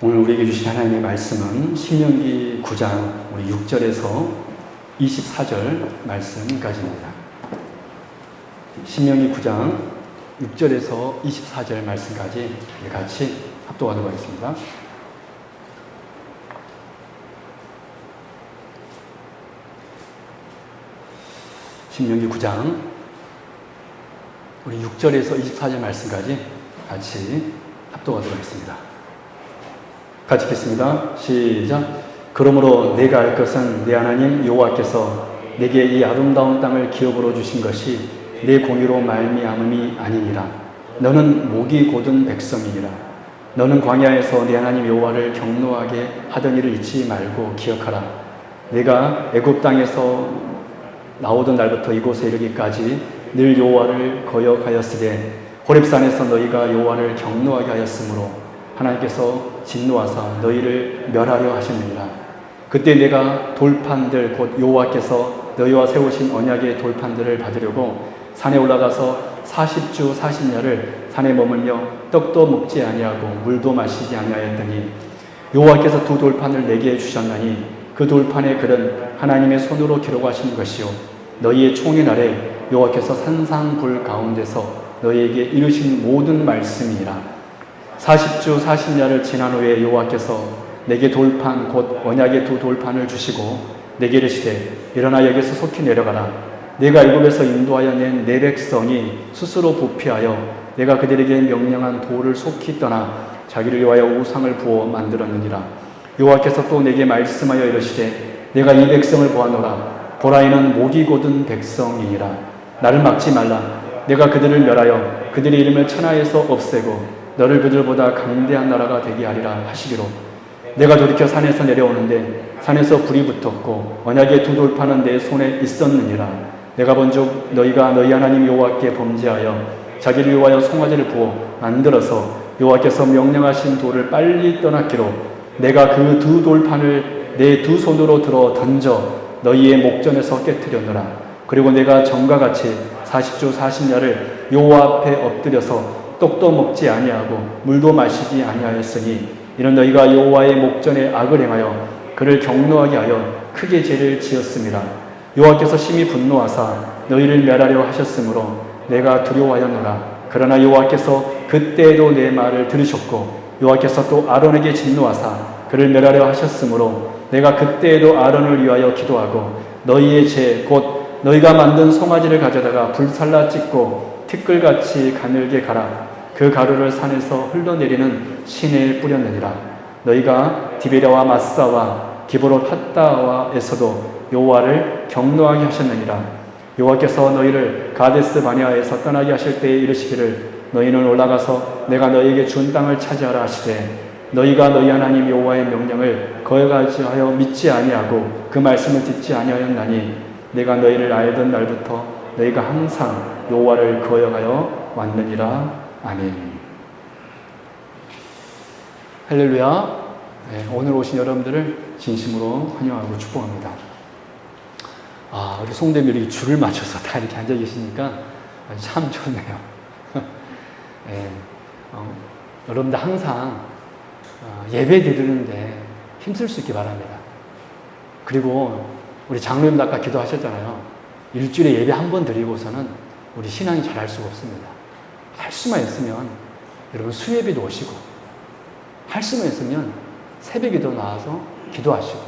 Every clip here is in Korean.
오늘 우리에게 주신 하나님의 말씀은 신명기 9장 우리 6절에서 24절 말씀까지입니다. 신명기 9장 6절에서 24절 말씀까지 같이 합독하도록 하겠습니다. 신명기 9장 우리 6절에서 24절 말씀까지 같이 합독하도록 하겠습니다. 같이 읽겠습니다. 시작. 그러므로 내가 알 것은 내 하나님 여호와께서 내게 이 아름다운 땅을 기업으로 주신 것이 내 공의로 말미암음이 아니니라. 너는 목이 곧은 백성이니라. 너는 광야에서 내 하나님 여호와를 경노하게 하던 일을 잊지 말고 기억하라. 내가 애굽 땅에서 나오던 날부터 이곳에 이르기까지 늘 여호와를 거역하였으되 호렙산에서 너희가 여호와를 경노하게 하였으므로 하나님께서 진노하사 너희를 멸하려 하셨느니라. 그때 내가 돌판들 곧 여호와께서 너희와 세우신 언약의 돌판들을 받으려고 산에 올라가서 40주 40야를 산에 머물며 떡도 먹지 아니하고 물도 마시지 아니하였더니 여호와께서 두 돌판을 내게 주셨나니 그 돌판의 글은 하나님의 손으로 기록하신 것이요 너희의 총의 날에 여호와께서 산상불 가운데서 너희에게 이르신 모든 말씀이니라. 40주 40야를 지난 후에 여호와께서 내게 돌판 곧 언약의 두 돌판을 주시고 내게 이르시되 일어나 여기서 속히 내려가라. 내가 애굽에서 인도하여 낸 내 백성이 스스로 부패하여 내가 그들에게 명령한 돌을 속히 떠나 자기를 위하여 우상을 부어 만들었느니라. 여호와께서 또 내게 말씀하여 이르시되 내가 이 백성을 보았노라. 보라 이는 목이 곧은 백성이니라. 나를 막지 말라. 내가 그들을 멸하여 그들의 이름을 천하에서 없애고 너를 그들보다 강대한 나라가 되게 하리라 하시기로 내가 돌이켜 산에서 내려오는데 산에서 불이 붙었고 언약의 두 돌판은 내 손에 있었느니라. 내가 본즉 너희가 너희 하나님 여호와께 범죄하여 자기를 위하여 송아지를 부어 만들어서 여호와께서 명령하신 돌을 빨리 떠났기로 내가 그 두 돌판을 내 두 손으로 들어 던져 너희의 목전에서 깨뜨렸노라. 그리고 내가 전과 같이 40주 40야를 여호와 앞에 엎드려서 떡도 먹지 아니하고 물도 마시지 아니하였으니 이는 너희가 여호와의 목전에 악을 행하여 그를 경노하게 하여 크게 죄를 지었음이라. 여호와께서 심히 분노하사 너희를 멸하려 하셨으므로 내가 두려워하였노라. 그러나 여호와께서 그때에도 내 말을 들으셨고 여호와께서 또 아론에게 진노하사 그를 멸하려 하셨으므로 내가 그때에도 아론을 위하여 기도하고 너희의 죄 곧 너희가 만든 송아지를 가져다가 불살라 찢고 티끌같이 가늘게 갈아 그 가루를 산에서 흘러내리는 시내에 뿌렸느니라. 너희가 디베라와 마사와 기브롯 핫다와에서도 여호와를 경노하게 하셨느니라. 여호와께서 너희를 가데스 바네아에서 떠나게 하실 때에 이르시기를 너희는 올라가서 내가 너희에게 준 땅을 차지하라 하시되 너희가 너희 하나님 여호와의 명령을 거역하지 하여 믿지 아니하고 그 말씀을 듣지 아니하였나니 내가 너희를 알던 날부터 너희가 항상 여호와를 거역하여 왔느니라. 아멘. 할렐루야. 네, 오늘 오신 여러분들을 진심으로 환영하고 축복합니다. 우리 송대mir이 줄을 맞춰서 다 이렇게 앉아 계시니까 참 좋네요. 네, 여러분들 항상 예배 드리는데 힘쓸 수 있기 바랍니다. 그리고 우리 장로님도 아까 기도하셨잖아요. 일주일에 예배 한 번 드리고서는 우리 신앙이 잘할 수가 없습니다. 할 수만 있으면 여러분 수예배도 오시고 할 수만 있으면 새벽에도 나와서 기도하시고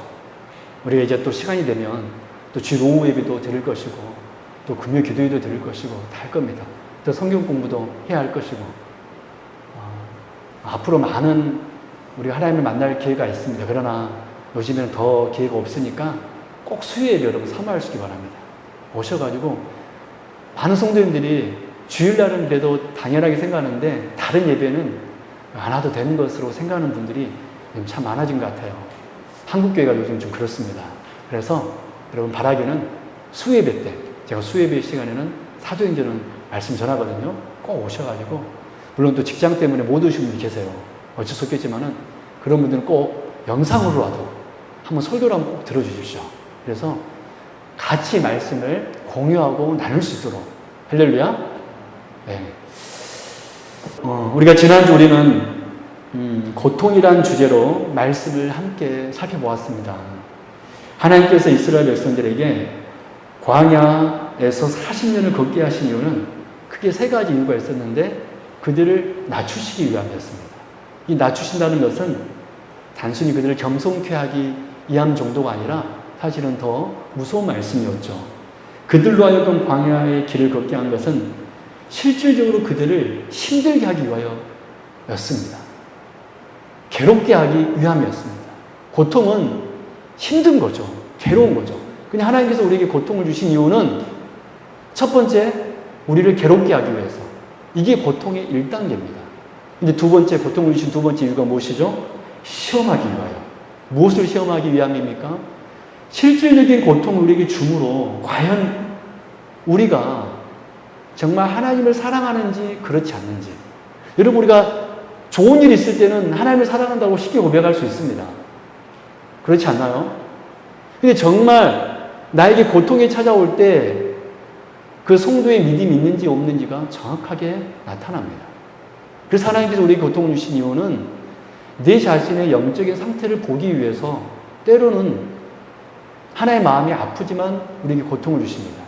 우리가 이제 또 시간이 되면 또 주 오후 예배도 드릴 것이고 또 금요 기도회도 드릴 것이고 다 할 겁니다. 또 성경 공부도 해야 할 것이고 앞으로 많은 우리 하나님을 만날 기회가 있습니다. 그러나 요즘에는 더 기회가 없으니까 꼭 수요예배 여러분 삼아하시기 바랍니다. 오셔가지고 많은 성도님들이 주일날은 그래도 당연하게 생각하는데 다른 예배는 안 와도 되는 것으로 생각하는 분들이 참 많아진 것 같아요. 한국교회가 요즘 좀 그렇습니다. 그래서 여러분 바라기는 수요예배 때 제가 수요예배 시간에는 사도행전은 말씀 전하거든요. 꼭 오셔가지고 물론 또 직장 때문에 못 오시는 분이 계세요. 어쩔 수 없겠지만은 그런 분들은 꼭 영상으로라도 한번 설교를 한번 꼭 들어주십시오. 그래서 같이 말씀을 공유하고 나눌 수 있도록 할렐루야. 네. 우리가 지난주 우리는 고통이란 주제로 말씀을 함께 살펴보았습니다. 하나님께서 이스라엘 백성들에게 광야에서 40년을 걷게 하신 이유는 크게 세 가지 이유가 있었는데 그들을 낮추시기 위함이었습니다. 이 낮추신다는 것은 단순히 그들을 겸손케 하기 위함 정도가 아니라 사실은 더 무서운 말씀이었죠. 그들로 하여금 광야의 길을 걷게 한 것은 실질적으로 그들을 힘들게 하기 위하여였습니다. 괴롭게 하기 위함이었습니다. 고통은 힘든 거죠. 괴로운 거죠. 그냥 하나님께서 우리에게 고통을 주신 이유는 첫 번째, 우리를 괴롭게 하기 위해서. 이게 고통의 1단계입니다. 근데 두 번째, 고통을 주신 두 번째 이유가 무엇이죠? 시험하기 위하여. 무엇을 시험하기 위함입니까? 실질적인 고통을 우리에게 주므로 과연 우리가 정말 하나님을 사랑하는지 그렇지 않는지. 여러분, 우리가 좋은 일 있을 때는 하나님을 사랑한다고 쉽게 고백할 수 있습니다. 그렇지 않나요? 근데 정말 나에게 고통이 찾아올 때 그 성도의 믿음이 있는지 없는지가 정확하게 나타납니다. 그래서 하나님께서 우리에게 고통을 주신 이유는 내 자신의 영적인 상태를 보기 위해서 때로는 하나의 마음이 아프지만 우리에게 고통을 주십니다.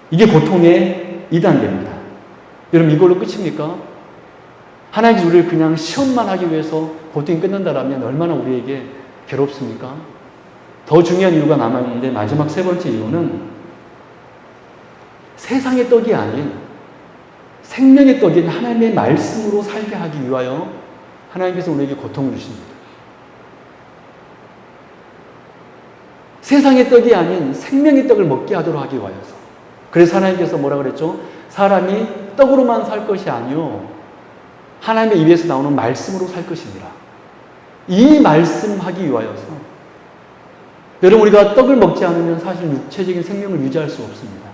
이게 고통의 2단계입니다. 여러분, 이걸로 끝입니까? 하나님께서 우리를 그냥 시험만 하기 위해서 고통이 끝난다라면 얼마나 우리에게 괴롭습니까? 더 중요한 이유가 남아있는데 마지막 세 번째 이유는 세상의 떡이 아닌 생명의 떡인 하나님의 말씀으로 살게 하기 위하여 하나님께서 우리에게 고통을 주십니다. 세상의 떡이 아닌 생명의 떡을 먹게 하도록 하기 위하여서. 그래서 하나님께서 뭐라 그랬죠? 사람이 떡으로만 살 것이 아니요 하나님의 입에서 나오는 말씀으로 살 것입니다. 이 말씀하기 위하여서. 여러분, 우리가 떡을 먹지 않으면 사실 육체적인 생명을 유지할 수 없습니다.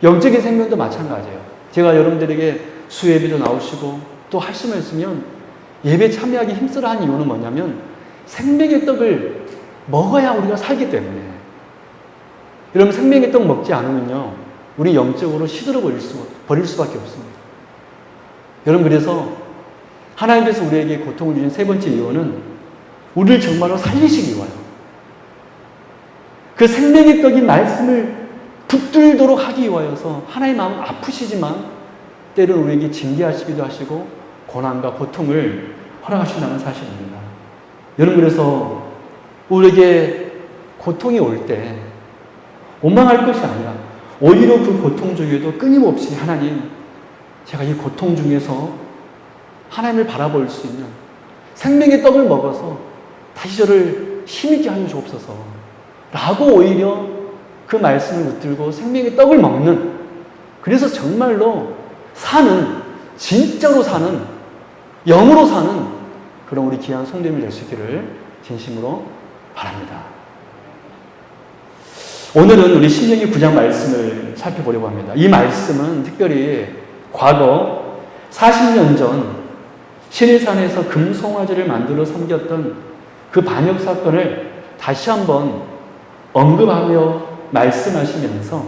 영적인 생명도 마찬가지예요. 제가 여러분들에게 수예배도 나오시고 또 할 수만 있으면 예배 참여하기 힘쓰라는 이유는 뭐냐면 생명의 떡을 먹어야 우리가 살기 때문에. 여러분, 생명의 떡 먹지 않으면요 우리 영적으로 시들어 버릴 수밖에 없습니다. 여러분, 그래서 하나님께서 우리에게 고통을 주신 세 번째 이유는 우리를 정말로 살리시기 위하여 그 생명의 떡인 말씀을 붙들도록 하기 위하여서 하나님의 마음은 아프시지만 때로는 우리에게 징계하시기도 하시고 고난과 고통을 허락하신다는 사실입니다. 여러분, 그래서 우리에게 고통이 올 때 원망할 것이 아니라 오히려 그 고통 중에도 끊임없이 하나님, 제가 이 고통 중에서 하나님을 바라볼 수 있는 생명의 떡을 먹어서 다시 저를 힘있게 하여 주옵소서 라고 오히려 그 말씀을 붙들고 생명의 떡을 먹는, 그래서 정말로 사는, 진짜로 사는, 영으로 사는 그런 우리 귀한 성도님이 될 수 있기를 진심으로 바랍니다. 오늘은 우리 신명기 9장 말씀을 살펴보려고 합니다. 이 말씀은 특별히 과거 40년 전 시내산에서 금송아지를 만들어 섬겼던 그 반역 사건을 다시 한번 언급하며 말씀하시면서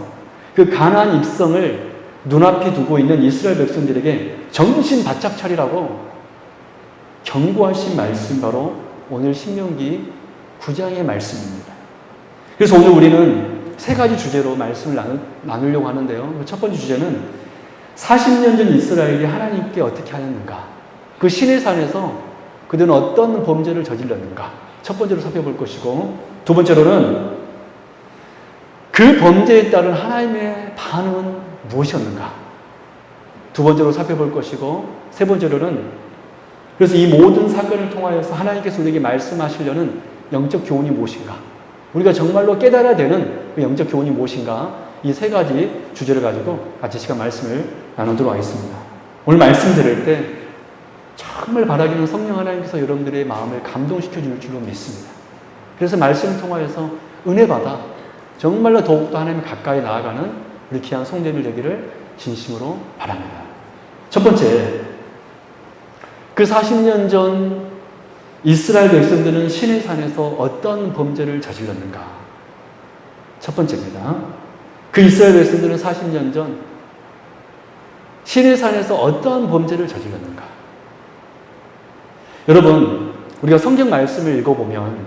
그 가나안 입성을 눈앞에 두고 있는 이스라엘 백성들에게 정신 바짝 차리라고 경고하신 말씀, 바로 오늘 신명기 9장의 말씀입니다. 그래서 오늘 우리는 세 가지 주제로 말씀을 나누려고 하는데요. 첫 번째 주제는 40년 전 이스라엘이 하나님께 어떻게 하였는가, 그 시내산에서 그들은 어떤 범죄를 저질렀는가, 첫 번째로 살펴볼 것이고, 두 번째로는 그 범죄에 따른 하나님의 반응은 무엇이었는가, 두 번째로 살펴볼 것이고, 세 번째로는 그래서 이 모든 사건을 통하여서 하나님께서 우리에게 말씀하시려는 영적 교훈이 무엇인가, 우리가 정말로 깨달아야 되는 그 영적 교훈이 무엇인가, 이 세 가지 주제를 가지고 같이 시간 말씀을 나누도록 하겠습니다. 오늘 말씀 들을 때 정말 바라기는 성령 하나님께서 여러분들의 마음을 감동시켜 줄 줄로 믿습니다. 그래서 말씀을 통하여서 은혜 받아 정말로 더욱더 하나님 가까이 나아가는 우리 귀한 성도님들 되기를 진심으로 바랍니다. 첫 번째, 그 40년 전 이스라엘 백성들은 시내산에서 어떤 범죄를 저질렀는가? 첫 번째입니다. 그 이스라엘 백성들은 40년 전 시내산에서 어떤 범죄를 저질렀는가? 여러분, 우리가 성경 말씀을 읽어보면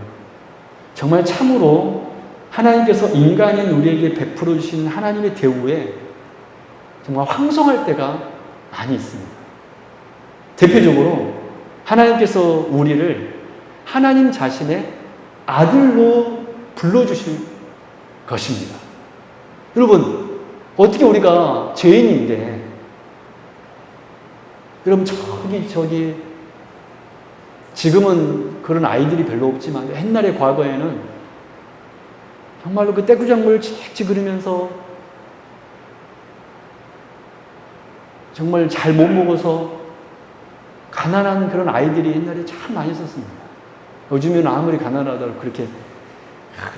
정말 참으로 하나님께서 인간인 우리에게 베풀어 주신 하나님의 대우에 정말 황송할 때가 많이 있습니다. 대표적으로 하나님께서 우리를 하나님 자신의 아들로 불러주신 것입니다. 여러분, 어떻게 우리가 죄인인데, 여러분, 저기, 지금은 그런 아이들이 별로 없지만, 옛날에 과거에는 정말로 그 떼구장물 칙칙 그리면서 정말 잘 못 먹어서 가난한 그런 아이들이 옛날에 참 많이 있었습니다. 요즘에는 아무리 가난하다고 그렇게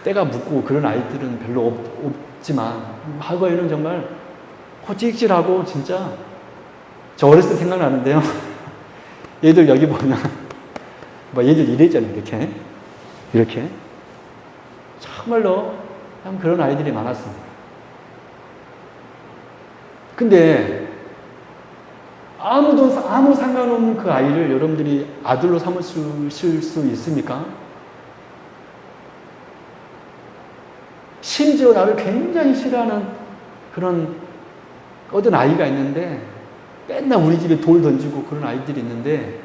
때가 묻고 그런 아이들은 별로 없지만, 과거에는 정말 호직질하고 진짜, 저 어렸을 때 생각나는데요. 얘들 여기 보면, 얘들 이랬잖아요. 이렇게. 정말로 참 그런 아이들이 많았습니다. 근데 아무 상관없는 그 아이를 여러분들이 아들로 삼으실 수 있습니까? 심지어 나를 굉장히 싫어하는 그런 어떤 아이가 있는데, 맨날 우리 집에 돌 던지고 그런 아이들이 있는데,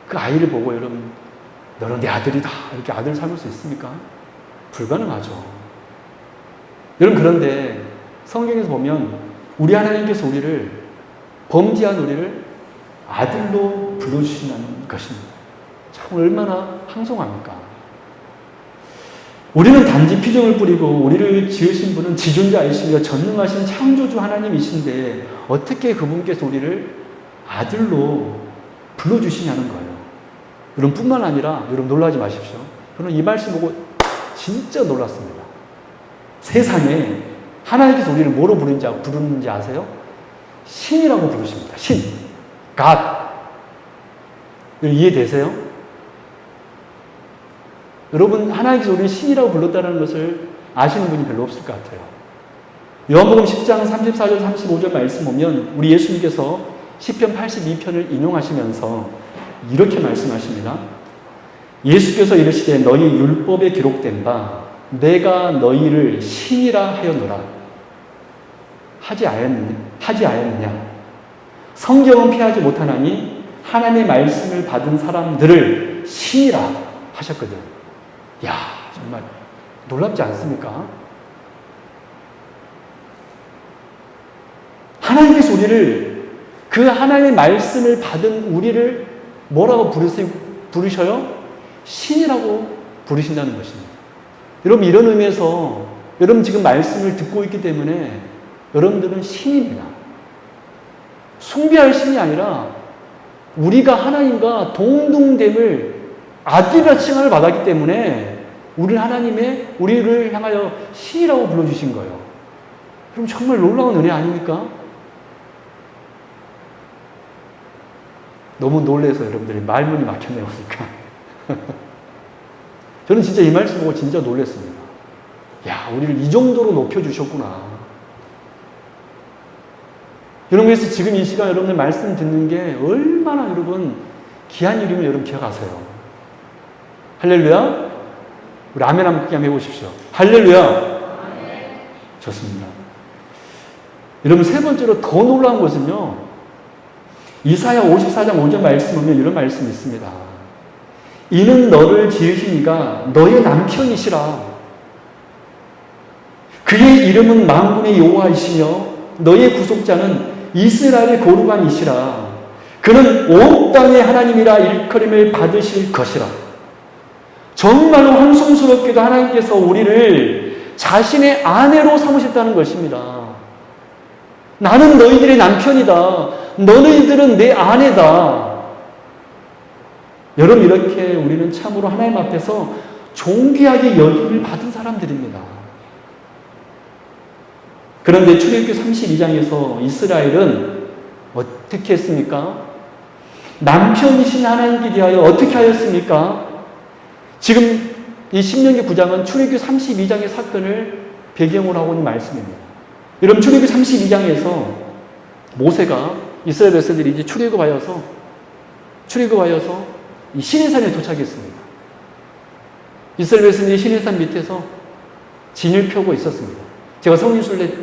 그 아이를 보고 여러분, 너는 내 아들이다, 이렇게 아들 삼을 수 있습니까? 불가능하죠. 여러분, 그런데 성경에서 보면 우리 하나님께서 우리를, 범죄한 우리를 아들로 불러주시는 것입니다. 참 얼마나 황송합니까? 우리는 단지 피정을 뿌리고 우리를 지으신 분은 지존자이시며 전능하신 창조주 하나님이신데 어떻게 그분께서 우리를 아들로 불러주시냐는 거예요. 여러분, 뿐만 아니라 여러분 놀라지 마십시오. 저는 이 말씀 보고 진짜 놀랐습니다. 세상에 하나님께서 우리를 뭐로 부르는지 아세요? 신이라고 부르십니다. 신. God. 이해되세요? 여러분, 하나님께서 우리를 신이라고 불렀다는 것을 아시는 분이 별로 없을 것 같아요. 요한복음 10장 34절 35절 말씀 보면 우리 예수님께서 시편 82편을 인용하시면서 이렇게 말씀하십니다. 예수께서 이르시되 너희 율법에 기록된 바 내가 너희를 신이라 하였노라. 하지 아였느냐? 성경은 피하지 못하나니 하나님의 말씀을 받은 사람들을 신이라 하셨거든. 야, 정말 놀랍지 않습니까? 하나님께서 우리를, 그 하나님의 말씀을 받은 우리를 뭐라고 부르셔요? 신이라고 부르신다는 것입니다. 여러분, 이런 의미에서 여러분 지금 말씀을 듣고 있기 때문에 여러분들은 신입니다. 숭배할 신이 아니라 우리가 하나님과 동등됨을 아들이라 칭함을 받았기 때문에 우리를 향하여 신이라고 불러주신 거예요. 그럼 정말 놀라운 은혜 아닙니까? 너무 놀라서 여러분들이 말문이 막혔네요, 보니까. 저는 진짜 이 말씀 보고 진짜 놀랐습니다. 야, 우리를 이 정도로 높여주셨구나. 여러분, 그래서 지금 이 시간 여러분들 말씀 듣는 게 얼마나 여러분 귀한 일임을 여러분 기억하세요. 할렐루야? 우리 아멘 한번 크게 한번 해보십시오. 할렐루야? 좋습니다. 여러분, 세 번째로 더 놀라운 것은요, 이사야 54장 5절 말씀 보면 이런 말씀이 있습니다. 이는 너를 지으신 이가 너의 남편이시라. 그의 이름은 만군의 여호와이시며 너의 구속자는 이스라엘의 거룩한이시라. 그는 온 땅의 하나님이라 일컬음을 받으실 것이라. 정말로 황송스럽게도 하나님께서 우리를 자신의 아내로 삼으셨다는 것입니다. 나는 너희들의 남편이다. 너희들은 내 아내다. 여러분, 이렇게 우리는 참으로 하나님 앞에서 존귀하게 여김을 받은 사람들입니다. 그런데 출애굽기 32장에서 이스라엘은 어떻게 했습니까? 남편이신 하나님께 대하여 어떻게 하였습니까? 지금 이 신명기 9장은 출애굽기 32장의 사건을 배경으로 하고 있는 말씀입니다. 여러분, 출애굽기 32장에서 모세가 이스라엘 백성들이 이제 출애굽하여서 이 시내산에 도착했습니다. 이스라엘 백성들이 시내산 밑에서 진을 펴고 있었습니다. 제가 성인순례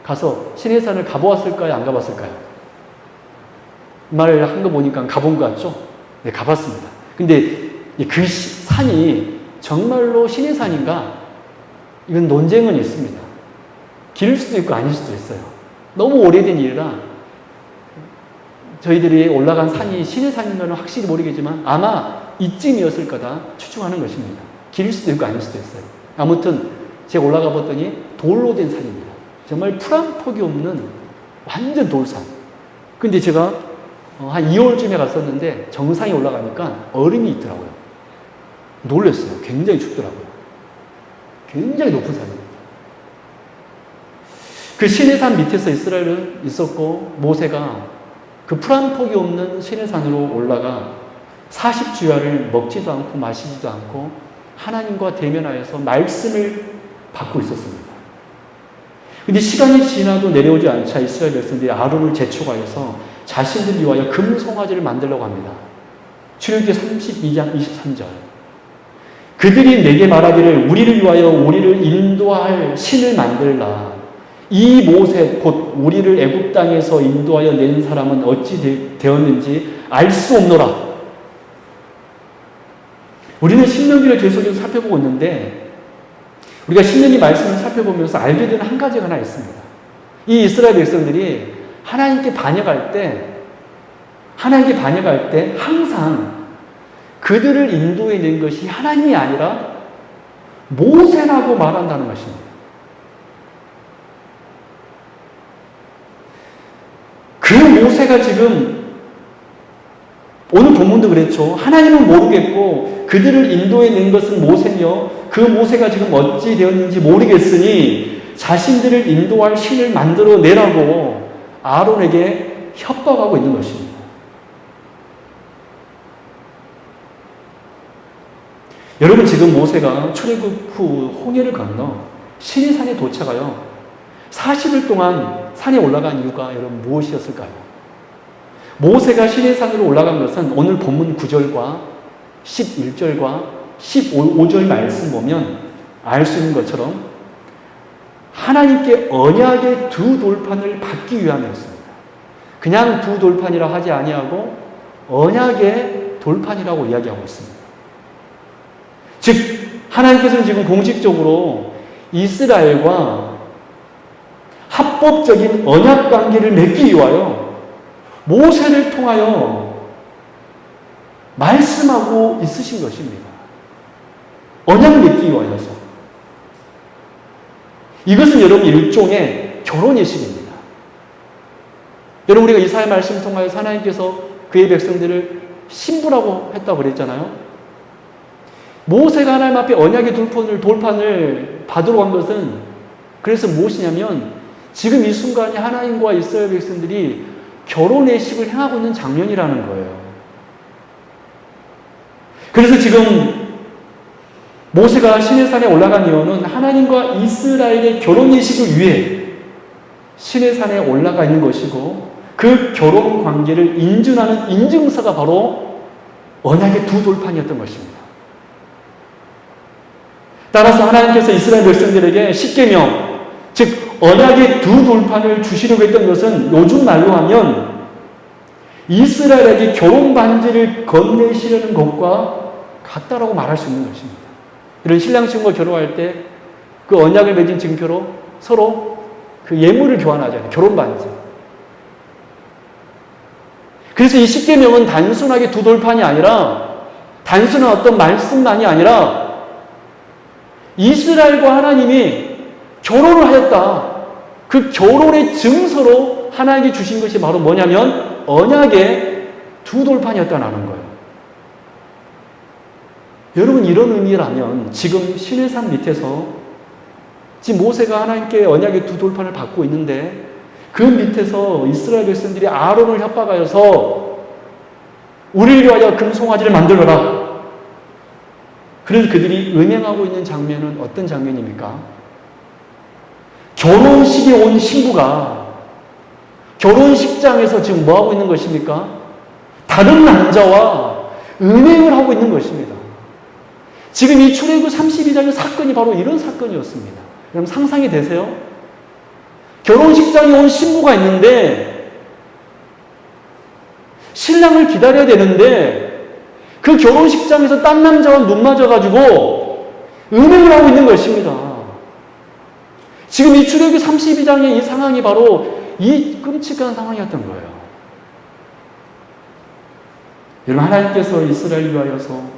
가서 시내산을 가보았을까요? 안 가봤을까요? 말을 한 거 보니까 가본 것 같죠? 네, 가봤습니다. 근데 그 산이 정말로 시내산인가? 이건 논쟁은 있습니다. 길일 수도 있고 아닐 수도 있어요. 너무 오래된 일이라 저희들이 올라간 산이 시내산인가는 확실히 모르겠지만 아마 이쯤이었을 거다 추측하는 것입니다. 길일 수도 있고 아닐 수도 있어요. 아무튼 제가 올라가 봤더니 돌로 된 산입니다. 정말 풀 한 폭이 없는 완전 돌산. 근데 제가 한 2월쯤에 갔었는데 정상에 올라가니까 얼음이 있더라고요. 놀랐어요. 굉장히 춥더라고요. 굉장히 높은 산입니다. 그 시내산 밑에서 이스라엘은 있었고 모세가 그 풀 한 폭이 없는 시내산으로 올라가 40주야를 먹지도 않고 마시지도 않고 하나님과 대면하여서 말씀을 받고 있었습니다. 근데 시간이 지나도 내려오지 않자 이스라엘 백성들이 아론을 재촉하여서 자신들 위하여 금송아지를 만들려고 합니다. 출애굽기 32장 23절. 그들이 내게 말하기를 우리를 위하여 우리를 인도할 신을 만들라. 이 모세 곧 우리를 애굽 땅에서 인도하여 낸 사람은 어찌 되었는지 알 수 없노라. 우리는 신명기를 계속해서 살펴보고 있는데 우리가 신명기 말씀을 살펴보면서 알게 되는 한 가지가 하나 있습니다. 이 이스라엘 백성들이 하나님께 반역할 때 항상 그들을 인도해 낸 것이 하나님이 아니라 모세라고 말한다는 것입니다. 그 모세가 지금 오늘 본문도 그랬죠. 하나님은 모르겠고 그들을 인도해 낸 것은 모세며 그 모세가 지금 어찌 되었는지 모르겠으니 자신들을 인도할 신을 만들어 내라고 아론에게 협박하고 있는 것입니다. 여러분 지금 모세가 출애굽 후 홍해를 건너 시내산에 도착하여 40일 동안 산에 올라간 이유가 여러분 무엇이었을까요? 모세가 시내산으로 올라간 것은 오늘 본문 9절과 11절과 15절 말씀 보면 알 수 있는 것처럼 하나님께 언약의 두 돌판을 받기 위함이었습니다. 그냥 두 돌판이라 하지 아니하고 언약의 돌판이라고 이야기하고 있습니다. 즉 하나님께서는 지금 공식적으로 이스라엘과 합법적인 언약 관계를 맺기 위하여 모세를 통하여 말씀하고 있으신 것입니다. 언약을 맺기 위하여서. 이것은 여러분 일종의 결혼 예식입니다. 여러분 우리가 이사야 말씀을 통하여서 하나님께서 그의 백성들을 신부라고 했다고 그랬잖아요. 모세가 하나님 앞에 언약의 돌판을 받으러 간 것은 그래서 무엇이냐면 지금 이 순간에 하나님과 이스라엘 백성들이 결혼 예식을 행하고 있는 장면이라는 거예요. 그래서 지금 모세가 시내산에 올라간 이유는 하나님과 이스라엘의 결혼 예식을 위해 시내산에 올라가 있는 것이고 그 결혼 관계를 인증하는 인증서가 바로 언약의 두 돌판이었던 것입니다. 따라서 하나님께서 이스라엘 백성들에게 십계명, 즉 언약의 두 돌판을 주시려고 했던 것은 요즘 말로 하면 이스라엘에게 결혼 반지를 건네시려는 것과 같다라고 말할 수 있는 것입니다. 이런 신랑 신부가 결혼할 때 그 언약을 맺은 증표로 서로 그 예물을 교환하잖아요. 결혼 반지. 그래서 이 십계명은 단순하게 두 돌판이 아니라 단순한 어떤 말씀만이 아니라 이스라엘과 하나님이 결혼을 하였다. 그 결혼의 증서로 하나님께 주신 것이 바로 뭐냐면 언약의 두 돌판이었다는 거예요. 여러분 이런 의미라면 지금 시내산 밑에서 지금 모세가 하나님께 언약의 두 돌판을 받고 있는데 그 밑에서 이스라엘 백성들이 아론을 협박하여서 우리를 위하여 금송아지를 만들어라. 그래서 그들이 음행하고 있는 장면은 어떤 장면입니까? 결혼식에 온 신부가 결혼식장에서 지금 뭐하고 있는 것입니까? 다른 남자와 은행을 하고 있는 것입니다. 지금 이 출애굽 32장의 사건이 바로 이런 사건이었습니다. 여러분 상상이 되세요? 결혼식장에 온 신부가 있는데 신랑을 기다려야 되는데 그 결혼식장에서 딴 남자와 눈 맞아가지고 은행을 하고 있는 것입니다. 지금 이 출애굽 32장의 이 상황이 바로 이 끔찍한 상황이었던 거예요. 여러분 하나님께서 이스라엘을 위하여서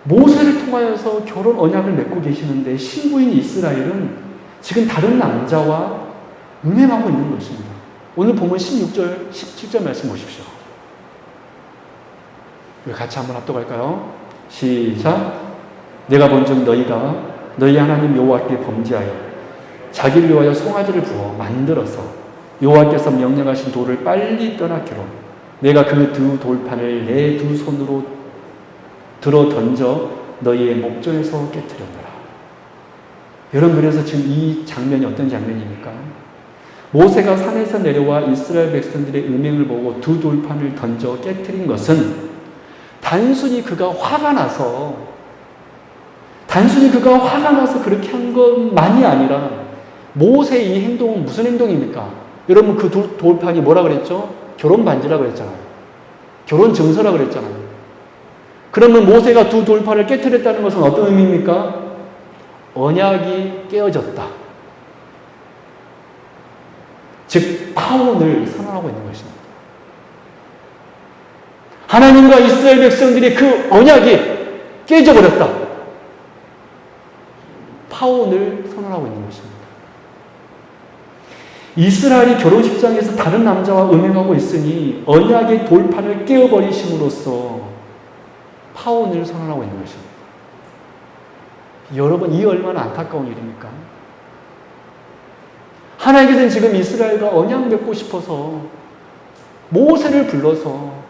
모세를 통하여서 결혼 언약을 맺고 계시는데 신부인 이스라엘은 지금 다른 남자와 음행하고 있는 것입니다. 오늘 보면 16절, 17절 말씀 보십시오. 우리 같이 한번 합독할까요? 시작. 내가 본즉 너희가 너희 하나님 여호와께 범죄하여 자기를 위하여 송아지를 부어 만들어서 여호와께서 명령하신 돌을 빨리 떠나기로 내가 그 두 돌판을 내 두 손으로 들어 던져 너희의 목전에서 깨뜨렸노라. 여러분 그래서 지금 이 장면이 어떤 장면입니까? 모세가 산에서 내려와 이스라엘 백성들의 음행을 보고 두 돌판을 던져 깨뜨린 것은 단순히 그가 화가 나서 그렇게 한 것만이 아니라 모세의 이 행동은 무슨 행동입니까? 여러분 그 돌판이 뭐라 그랬죠? 결혼 반지라고 그랬잖아요. 결혼 증서라고 그랬잖아요. 그러면 모세가 두 돌판을 깨뜨렸다는 것은 어떤 의미입니까? 언약이 깨어졌다. 즉 파혼을 선언하고 있는 것입니다. 하나님과 이스라엘 백성들이 그 언약이 깨져버렸다. 파혼을 선언하고 있는 것입니다. 이스라엘이 결혼식장에서 다른 남자와 음행하고 있으니 언약의 돌판을 깨어버리심으로써 파혼을 선언하고 있는 것입니다. 여러분 이 얼마나 안타까운 일입니까? 하나님께서는 지금 이스라엘과 언약 맺고 싶어서 모세를 불러서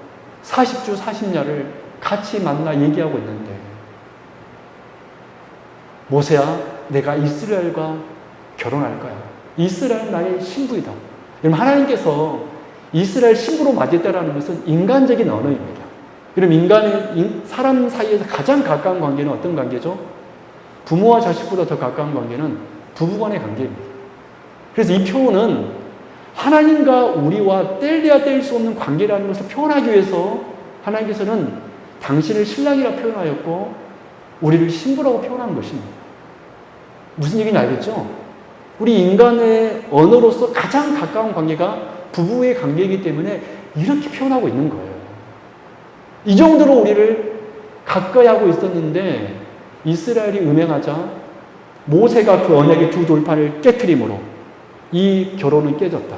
40주 40야를 같이 만나 얘기하고 있는데 모세야 내가 이스라엘과 결혼할 거야. 이스라엘 나의 신부이다. 여러분 하나님께서 이스라엘 신부로 맞았다라는 것은 인간적인 언어입니다. 그럼 사람 사이에서 가장 가까운 관계는 어떤 관계죠? 부모와 자식보다 더 가까운 관계는 부부간의 관계입니다. 그래서 이 표현은 하나님과 우리와 뗄래야 뗄 수 없는 관계라는 것을 표현하기 위해서 하나님께서는 당신을 신랑이라 표현하였고 우리를 신부라고 표현한 것입니다. 무슨 얘기인지 알겠죠? 우리 인간의 언어로서 가장 가까운 관계가 부부의 관계이기 때문에 이렇게 표현하고 있는 거예요. 이 정도로 우리를 가까이 하고 있었는데 이스라엘이 음행하자 모세가 그 언약의 두 돌판을 깨트림으로 이 결혼은 깨졌다.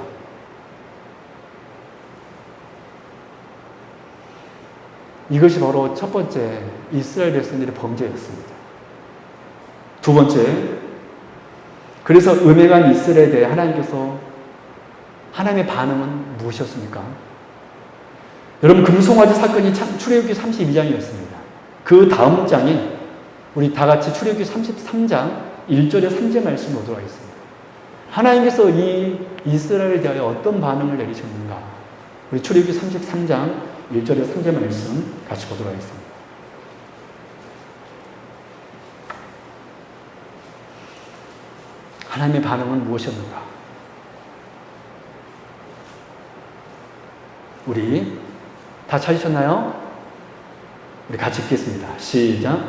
이것이 바로 첫 번째 이스라엘 백성들의 범죄였습니다. 두 번째, 그래서 음행한 이스라엘에 대해 하나님께서 하나님의 반응은 무엇이었습니까? 여러분 금송아지 사건이 출애굽기 32장이었습니다. 그 다음 장인 우리 다 같이 출애굽기 33장 1절에 3절 말씀 보도록 하겠습니다. 하나님께서 이 이스라엘에 대하여 어떤 반응을 내리셨는가? 우리 출애굽기 33장 1절에 3절 말씀 같이 보도록 하겠습니다. 하나님의 반응은 무엇이었는가? 우리 다 찾으셨나요? 우리 같이 읽겠습니다. 시작.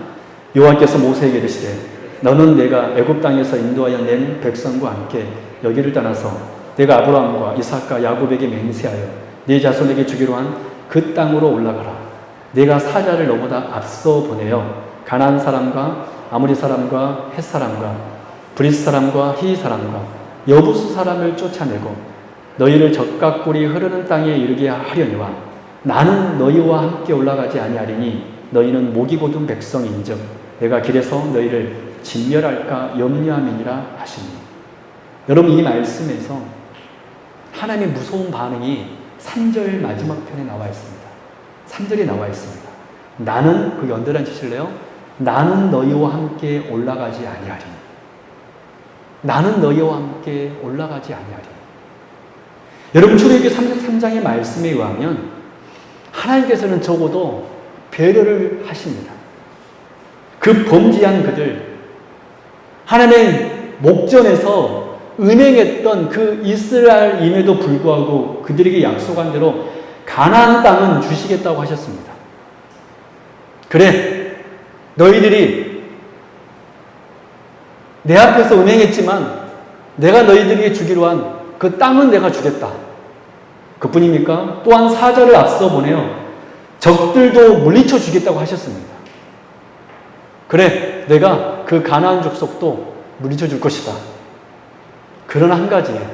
여호와께서 모세에게 이르시되 너는 내가 애굽 땅에서 인도하여 낸 백성과 함께 여기를 떠나서 내가 아브라함과 이삭과 야곱에게 맹세하여 네 자손에게 주기로 한 그 땅으로 올라가라. 내가 사자를 너보다 앞서 보내어 가나안 사람과 아모리 사람과 헷 사람과 브리스 사람과 히위 사람과 여부수 사람을 쫓아내고 너희를 적각 꿀이 흐르는 땅에 이르게 하려니와 나는 너희와 함께 올라가지 아니하리니 너희는 목이 곧은 백성인즉 내가 길에서 너희를 진멸할까 염려함이니라 하시니. 여러분 이 말씀에서 하나님의 무서운 반응이 3절 마지막 편에 나와 있습니다. 3절에 나와 있습니다. 나는 그 연달아 치실래요? 나는 너희와 함께 올라가지 아니하리니. 나는 너희와 함께 올라가지 아니하리니. 여러분 출애굽기 33장의 말씀에 의하면 하나님께서는 적어도 배려를 하십니다. 그 범죄한 그들, 하나님의 목전에서 은행했던 그 이스라엘임에도 불구하고 그들에게 약속한 대로 가나안 땅은 주시겠다고 하셨습니다. 그래, 너희들이 내 앞에서 은행했지만 내가 너희들에게 주기로 한 그 땅은 내가 주겠다. 그뿐입니까? 또한 사절을 앞서 보내요. 적들도 물리쳐 주겠다고 하셨습니다. 그래, 내가 그 가나안 족속도 물리쳐 줄 것이다. 그러나 한 가지예요.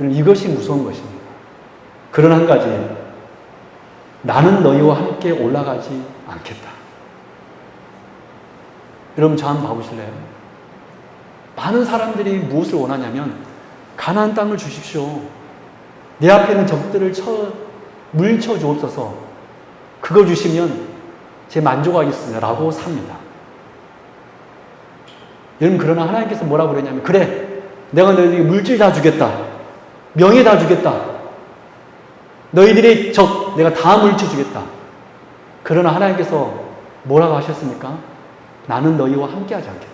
이것이 무서운 것입니다. 그러나 한 가지예요. 나는 너희와 함께 올라가지 않겠다. 여러분, 저 한번 봐보실래요? 많은 사람들이 무엇을 원하냐면 가나안 땅을 주십시오. 내 앞에 있는 적들을 물쳐 주옵소서. 그거 주시면 제 만족하겠습니다. 라고 삽니다. 여러분, 그러나 하나님께서 뭐라고 그러냐면, 그래, 내가 너희들에게 물질 다 주겠다. 명예 다 주겠다. 너희들의 적 내가 다 물쳐 주겠다. 그러나 하나님께서 뭐라고 하셨습니까? 나는 너희와 함께 하지 않겠다.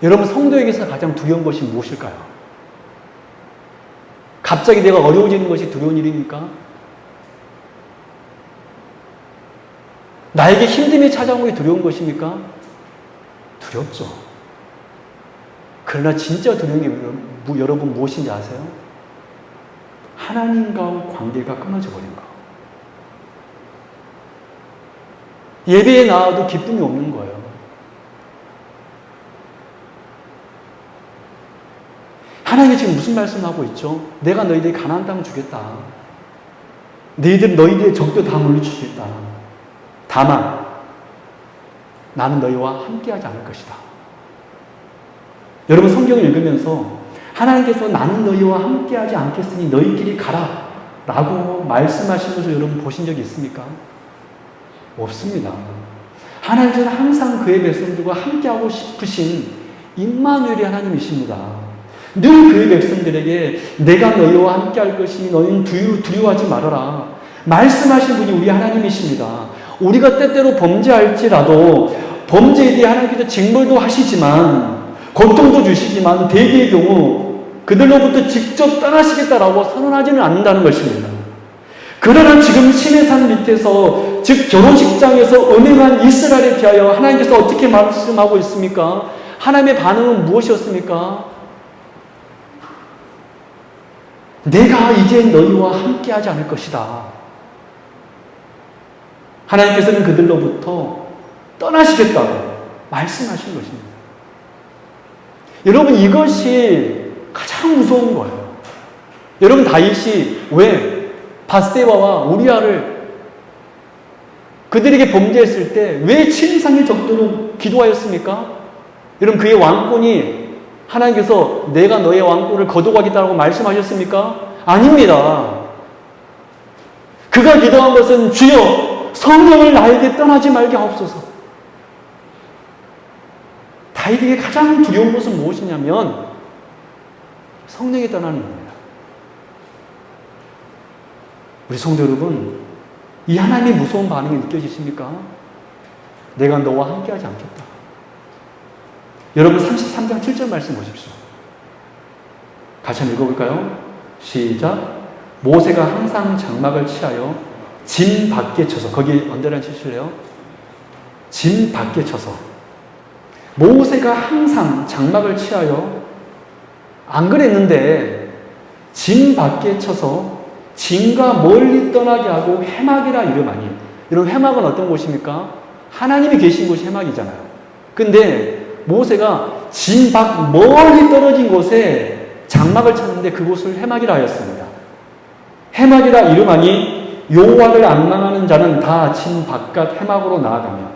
여러분, 성도에게서 가장 두려운 것이 무엇일까요? 갑자기 내가 어려워지는 것이 두려운 일입니까? 나에게 힘듦이 찾아오는 게 두려운 것입니까? 두렵죠. 그러나 진짜 두려운 게 여러분 무엇인지 아세요? 하나님과 관계가 끊어져 버린 거. 예배에 나와도 기쁨이 없는 거예요. 하나님이 지금 무슨 말씀을 하고 있죠? 내가 너희들이 가나안 땅을 주겠다. 너희들의 적도 다 물리치겠다. 다만 나는 너희와 함께하지 않을 것이다. 여러분, 성경을 읽으면서 하나님께서 나는 너희와 함께하지 않겠으니 너희끼리 가라 라고 말씀하신 것을 여러분 보신 적이 있습니까? 없습니다. 하나님께서는 항상 그의 백성들과 함께하고 싶으신 임마누엘이 하나님이십니다. 늘 그의 백성들에게 내가 너희와 함께할 것이니 너희는 두려워하지 말아라 말씀하신 분이 우리 하나님이십니다. 우리가 때때로 범죄할지라도 범죄에 대해 하나님께서 징벌도 하시지만 고통도 주시지만 대개의 경우 그들로부터 직접 떠나시겠다라고 선언하지는 않는다는 것입니다. 그러나 지금 시내산 밑에서 즉 결혼식장에서 음행한 이스라엘에 대하여 하나님께서 어떻게 말씀하고 있습니까? 하나님의 반응은 무엇이었습니까? 내가 이제 너희와 함께하지 않을 것이다. 하나님께서는 그들로부터 떠나시겠다고 말씀하신 것입니다. 여러분, 이것이 가장 무서운 거예요. 여러분, 다윗이 왜 밧세바와 우리아를 그들에게 범죄했을 때 왜 7이상의 적도로 기도하였습니까? 여러분, 그의 왕권이 하나님께서 내가 너의 왕권을 거둬가겠다고 말씀하셨습니까? 아닙니다. 그가 기도한 것은 주여 성령을 나에게 떠나지 말게 하옵소서. 다윗에게 가장 두려운 것은 무엇이냐면 성령이 떠나는 겁니다. 우리 성도 여러분, 이 하나님의 무서운 반응이 느껴지십니까? 내가 너와 함께하지 않겠다. 여러분, 33장 7절 말씀 보십시오. 같이 한번 읽어볼까요? 시작. 모세가 항상 장막을 취하여 짐 밖에 쳐서, 거기 언제나 치실래요? 짐 밖에 쳐서. 모세가 항상 장막을 취하여 안 그랬는데 짐 밖에 쳐서 짐과 멀리 떠나게 하고 회막이라 이름하니. 이런 회막은 어떤 곳입니까? 하나님이 계신 곳이 회막이잖아요. 근데 모세가 짐 밖 멀리 떨어진 곳에 장막을 쳤는데 그곳을 회막이라 하였습니다. 회막이라 이름하니 여호와를 앙망하는 자는 다 짐 바깥 회막으로 나아가며.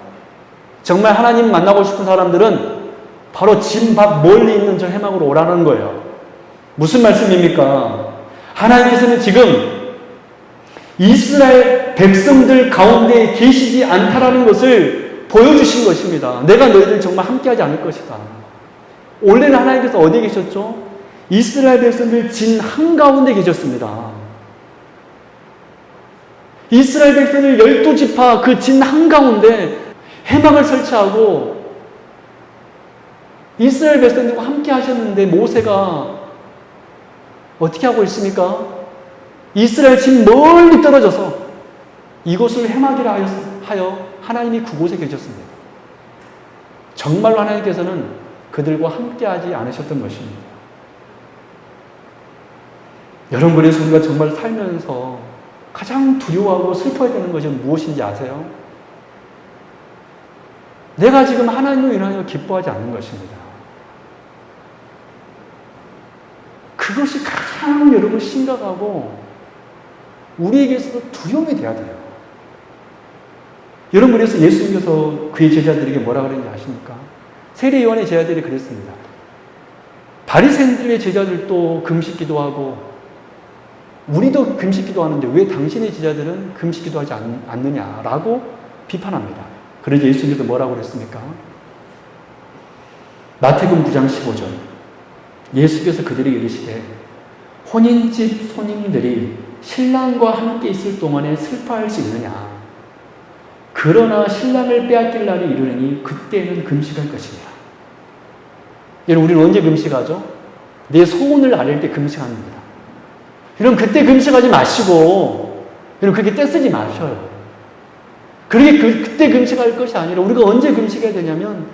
정말 하나님 만나고 싶은 사람들은 바로 짐 밖 멀리 있는 저 회막으로 오라는 거예요. 무슨 말씀입니까? 하나님께서는 지금 이스라엘 백성들 가운데 계시지 않다라는 것을 보여주신 것입니다. 내가 너희들 정말 함께하지 않을 것이다. 원래는 하나님께서 어디에 계셨죠? 이스라엘 백성들 진 한가운데 계셨습니다. 이스라엘 백성을 12지파 그 진 한가운데 회막을 설치하고 이스라엘 백성들과 함께 하셨는데 모세가 어떻게 하고 있습니까? 이스라엘 집 멀리 떨어져서 이곳을 회막이라 하여 하나님이 그곳에 계셨습니다. 정말로 하나님께서는 그들과 함께하지 않으셨던 것입니다. 여러분, 그래서 우리가 정말 살면서 가장 두려워하고 슬퍼야 되는 것이 무엇인지 아세요? 내가 지금 하나님으로 인하여 기뻐하지 않는 것입니다. 그것이 가장 여러분 심각하고 우리에게서도 두려움이 돼야 돼요. 여러분, 그래서 예수님께서 그의 제자들에게 뭐라 그랬는지 아십니까? 세례 요한의 제자들이 그랬습니다. 바리새인들의 제자들도 금식기도 하고 우리도 금식기도 하는데 왜 당신의 제자들은 금식기도 하지 않느냐라고 비판합니다. 그러자 예수님께서 뭐라고 그랬습니까? 마태복음 9장 15절. 예수께서 그들에게 이르시되 혼인집 손님들이 신랑과 함께 있을 동안에 슬퍼할 수 있느냐? 그러나 신랑을 빼앗길 날이 이르니 그때는 금식할 것이니라. 여러분, 우리는 언제 금식하죠? 내 소원을 아릴 때 금식합니다. 여러분, 그때 금식하지 마시고 여러분, 그렇게 떼쓰지 마셔요. 그렇게 그때 금식할 것이 아니라 우리가 언제 금식해야 되냐면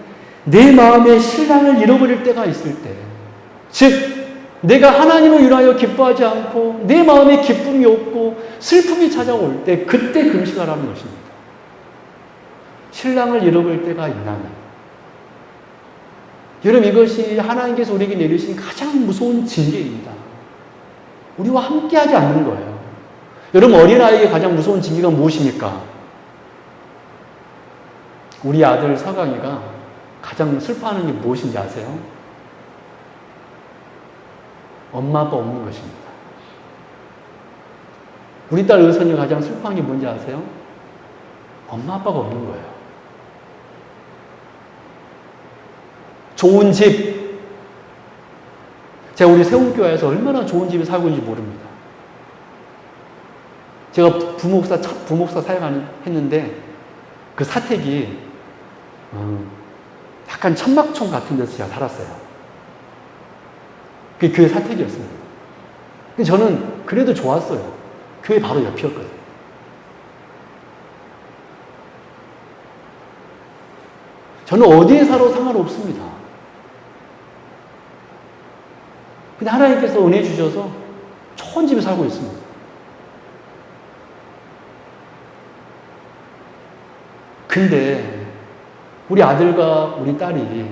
내 마음에 신랑을 잃어버릴 때가 있을 때, 즉 내가 하나님을 위하여 기뻐하지 않고 내 마음에 기쁨이 없고 슬픔이 찾아올 때 그때 금식하라는 것입니다. 신랑을 잃어버릴 때가 있나니. 여러분, 이것이 하나님께서 우리에게 내리신 가장 무서운 징계입니다. 우리와 함께하지 않는 거예요. 여러분, 어린아이에게 가장 무서운 징계가 무엇입니까? 우리 아들 서강이가 가장 슬퍼하는 게 무엇인지 아세요? 엄마 아빠 없는 것입니다. 우리 딸 의선이가 가장 슬퍼하는 게 뭔지 아세요? 엄마 아빠가 없는 거예요. 좋은 집. 제가 우리 세운교회에서 얼마나 좋은 집에 살고 있는지 모릅니다. 제가 첫 부목사 사역했는데 그 사택이 약간 천막촌 같은 데서 제가 살았어요. 그게 교회 사택이었습니다. 근데 저는 그래도 좋았어요. 교회 바로 옆이었거든요. 저는 어디에 살아도 상관없습니다. 근데 하나님께서 은혜 주셔서 좋은 집에 살고 있습니다. 근데 우리 아들과 우리 딸이,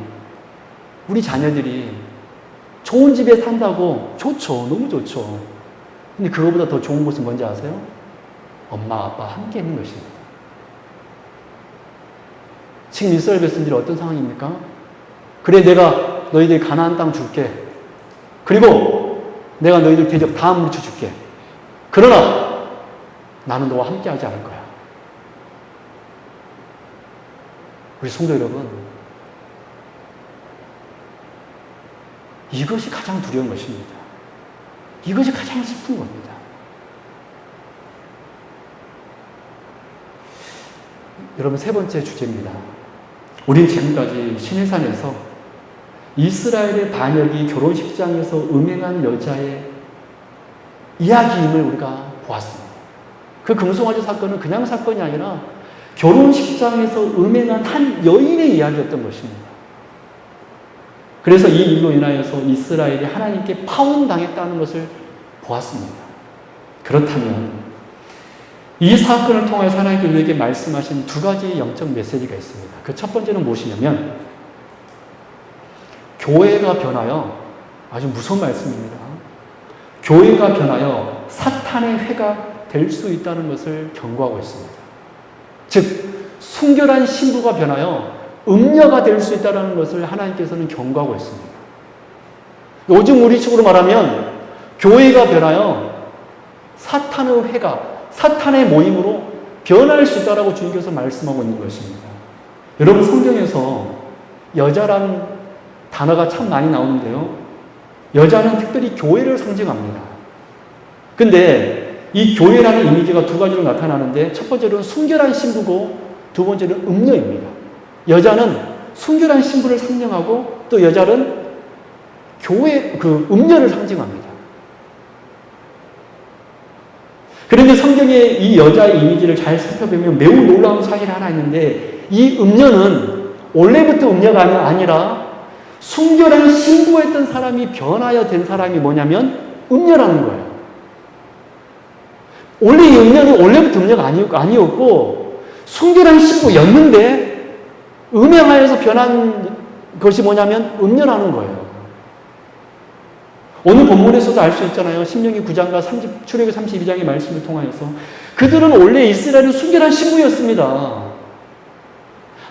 우리 자녀들이 좋은 집에 산다고 좋죠. 너무 좋죠. 근데 그거보다 더 좋은 것은 뭔지 아세요? 엄마, 아빠 함께 있는 것입니다. 지금 이스라엘 백성들이 어떤 상황입니까? 그래, 내가 너희들 가나안 땅 줄게. 그리고 내가 너희들 대적 다 물리쳐 줄게. 그러나 나는 너와 함께 하지 않을 거야. 우리 성도 여러분, 이것이 가장 두려운 것입니다. 이것이 가장 슬픈 겁니다. 여러분, 세 번째 주제입니다. 우린 지금까지 시내산에서 이스라엘의 반역이 결혼식장에서 음행한 여자의 이야기임을 우리가 보았습니다. 그 금송아지 사건은 그냥 사건이 아니라 결혼식장에서 음행한 한 여인의 이야기였던 것입니다. 그래서 이 일로 인하여서 이스라엘이 하나님께 파혼당했다는 것을 보았습니다. 그렇다면 이 사건을 통해서 하나님께서 우리에게 말씀하신 두 가지 영적 메시지가 있습니다. 그 첫 번째는 무엇이냐면 교회가 변하여, 아주 무서운 말씀입니다. 교회가 변하여 사탄의 회가 될 수 있다는 것을 경고하고 있습니다. 즉 순결한 신부가 변하여 음녀가 될 수 있다는 것을 하나님께서는 경고하고 있습니다. 요즘 우리 식으로 말하면 교회가 변하여 사탄의 회가, 사탄의 모임으로 변할 수 있다라고 주님께서 말씀하고 있는 것입니다. 여러분, 성경에서 여자란 단어가 참 많이 나오는데요. 여자는 특별히 교회를 상징합니다. 근데 이 교회라는 이미지가 두 가지로 나타나는데 첫 번째로는 순결한 신부고 두 번째는 음녀입니다. 여자는 순결한 신부를 상징하고 또 여자는 교회 그 음녀를 상징합니다. 그런데 성경에 이 여자의 이미지를 잘 살펴보면 매우 놀라운 사실이 하나 있는데 이 음녀는 원래부터 음녀가 아니라 순결한 신부였던 사람이 변하여 된 사람이 뭐냐면 음녀라는 거예요. 원래 이 음녀는 원래부터 음녀가 아니었고 순결한 신부였는데 음행하여서 변한 것이 뭐냐면 음녀라는 거예요. 오늘 본문에서도 알 수 있잖아요. 신명기 9장과 출애굽기 32장의 말씀을 통하여서 그들은 원래 이스라엘은 순결한 신부였습니다.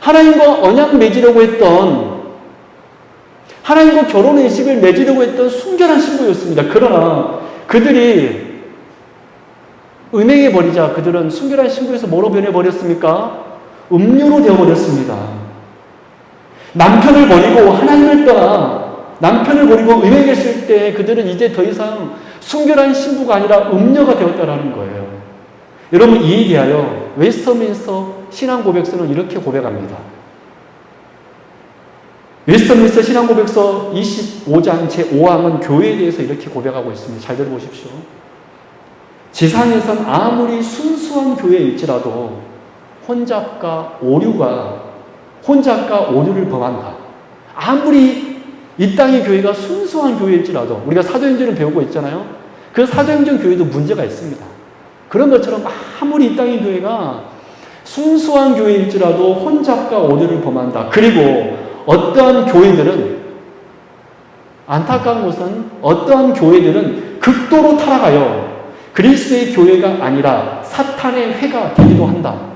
하나님과 언약 맺으려고 했던 하나님과 결혼의 의식을 맺으려고 했던 순결한 신부였습니다. 그러나 그들이 음행해버리자 그들은 순결한 신부에서 뭐로 변해버렸습니까? 음료로 되어버렸습니다. 남편을 버리고 하나님을 떠나 남편을 버리고 음행했을 때 그들은 이제 더 이상 순결한 신부가 아니라 음녀가 되었다라는 거예요. 여러분 이에 대하여 웨스터민스터 신앙고백서는 이렇게 고백합니다. 웨스터민스터 신앙고백서 25장 제5항은 교회에 대해서 이렇게 고백하고 있습니다. 잘 들어보십시오. 지상에선 아무리 순수한 교회일지라도 혼잡과 오류를 범한다. 아무리 이 땅의 교회가 순수한 교회일지라도 우리가 사도행전을 배우고 있잖아요. 그 사도행전 교회도 문제가 있습니다. 그런 것처럼 아무리 이 땅의 교회가 순수한 교회일지라도 혼잡과 오류를 범한다. 그리고 어떠한 교회들은 안타까운 것은 어떠한 교회들은 극도로 타락하여 그리스도의 교회가 아니라 사탄의 회가 되기도 한다.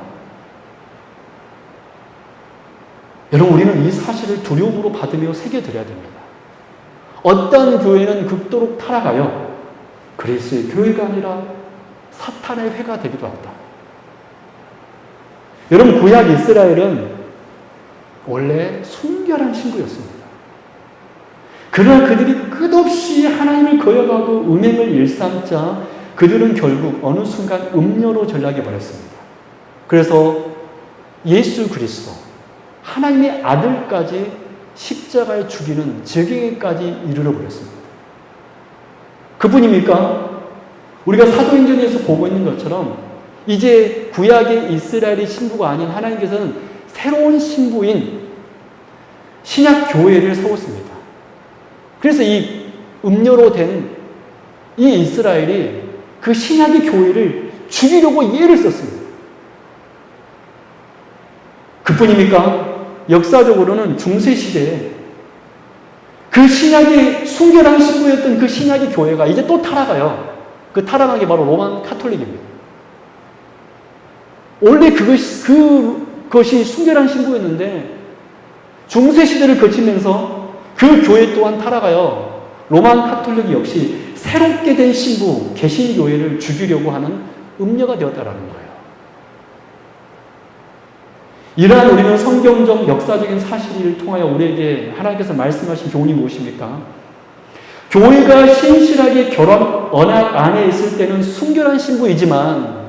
여러분 우리는 이 사실을 두려움으로 받으며 새겨드려야 됩니다. 어떤 교회는 극도로 타락하여 그리스도의 교회가 아니라 사탄의 회가 되기도 한다. 여러분 구약 이스라엘은 원래 순결한 신부였습니다. 그러나 그들이 끝없이 하나님을 거역하고 음행을 일삼자 그들은 결국 어느 순간 음녀로 전락해 버렸습니다. 그래서 예수 그리스도 하나님의 아들까지 십자가에 죽이는 적용에까지 이르러 버렸습니다. 그뿐입니까? 우리가 사도행전에서 보고 있는 것처럼 이제 구약의 이스라엘의 신부가 아닌 하나님께서는 새로운 신부인 신약 교회를 세웠습니다. 그래서 이 음녀로 된 이 이스라엘이 그 신약의 교회를 죽이려고 예를 썼습니다. 그뿐입니까? 역사적으로는 중세시대에 그 신약의 순결한 신부였던 그 신약의 교회가 이제 또 타락해요. 그 타락한 게 바로 로만 카톨릭입니다. 원래 그것이 순결한 신부였는데 중세시대를 거치면서 그 교회 또한 타락하여 로만 카톨릭 역시 새롭게 된 신부, 개신교회를 죽이려고 하는 음녀가 되었다라는 거예요. 이러한 우리는 성경적 역사적인 사실을 통하여 우리에게 하나님께서 말씀하신 교훈이 무엇입니까? 교회가 신실하게 결혼 언약 안에 있을 때는 순결한 신부이지만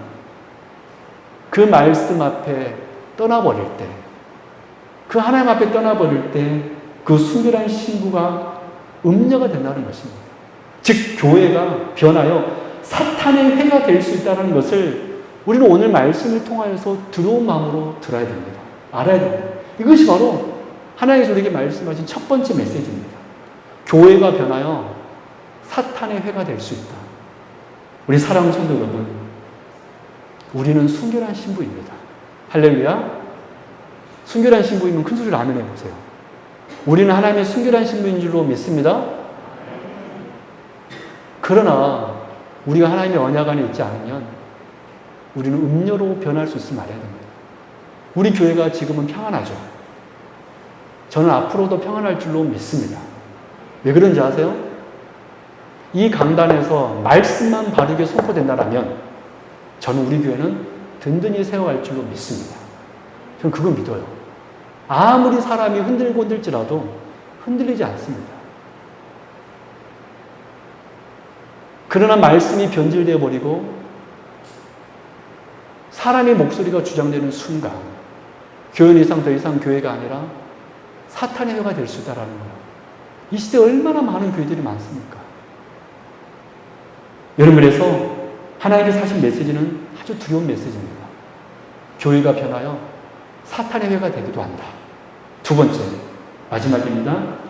그 말씀 앞에 떠나버릴 때, 그 하나님 앞에 떠나버릴 때 그 순결한 신부가 음녀가 된다는 것입니다. 즉 교회가 변하여 사탄의 회가 될 수 있다는 것을 우리는 오늘 말씀을 통하여서 두려운 마음으로 들어야 됩니다. 알아야 됩니다. 이것이 바로 하나님께서 우리에게 말씀하신 첫 번째 메시지입니다. 교회가 변하여 사탄의 회가 될 수 있다. 우리 사랑하는 성도 여러분, 우리는 순결한 신부입니다. 할렐루야. 순결한 신부이면 큰 소리를 아멘 해보세요. 우리는 하나님의 순결한 신부인 줄로 믿습니다. 그러나 우리가 하나님의 언약 안에 있지 않으면 우리는 음녀로 변할 수 있음을 알아야 됩니다. 우리 교회가 지금은 평안하죠. 저는 앞으로도 평안할 줄로 믿습니다. 왜 그런지 아세요? 이 강단에서 말씀만 바르게 선포된다면 저는 우리 교회는 든든히 세워갈 줄로 믿습니다. 저는 그걸 믿어요. 아무리 사람이 흔들고 흔들지라도 흔들리지 않습니다. 그러나 말씀이 변질되어 버리고 사람의 목소리가 주장되는 순간 교회 이상 더 이상 교회가 아니라 사탄의 회가 될 수 있다라는 거예요. 이 시대에 얼마나 많은 교회들이 많습니까? 여러분, 그래서 하나님께서 하신 메시지는 아주 두려운 메시지입니다. 교회가 변하여 사탄의 회가 되기도 한다. 두 번째, 마지막입니다.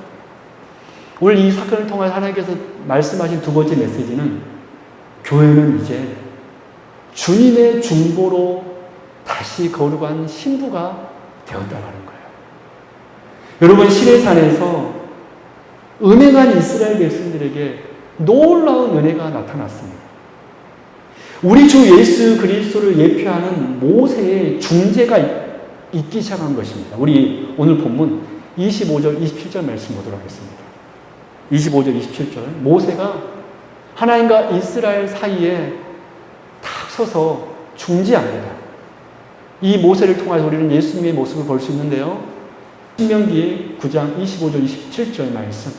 오늘 이 사건을 통해 하나님께서 말씀하신 두 번째 메시지는 교회는 이제 주님의 중보로 다시 거룩한 신부가 되었다라는 거예요. 여러분, 시내산에서 은혜간 이스라엘 백성들에게 놀라운 은혜가 나타났습니다. 우리 주 예수 그리스도를 예표하는 모세의 중재가 있기 시작한 것입니다. 우리 오늘 본문 25절, 27절 말씀 보도록 하겠습니다. 25절, 27절. 모세가 하나님과 이스라엘 사이에 탁 서서 중재합니다. 이 모세를 통해서 우리는 예수님의 모습을 볼 수 있는데요. 신명기 9장 25절, 27절 말씀.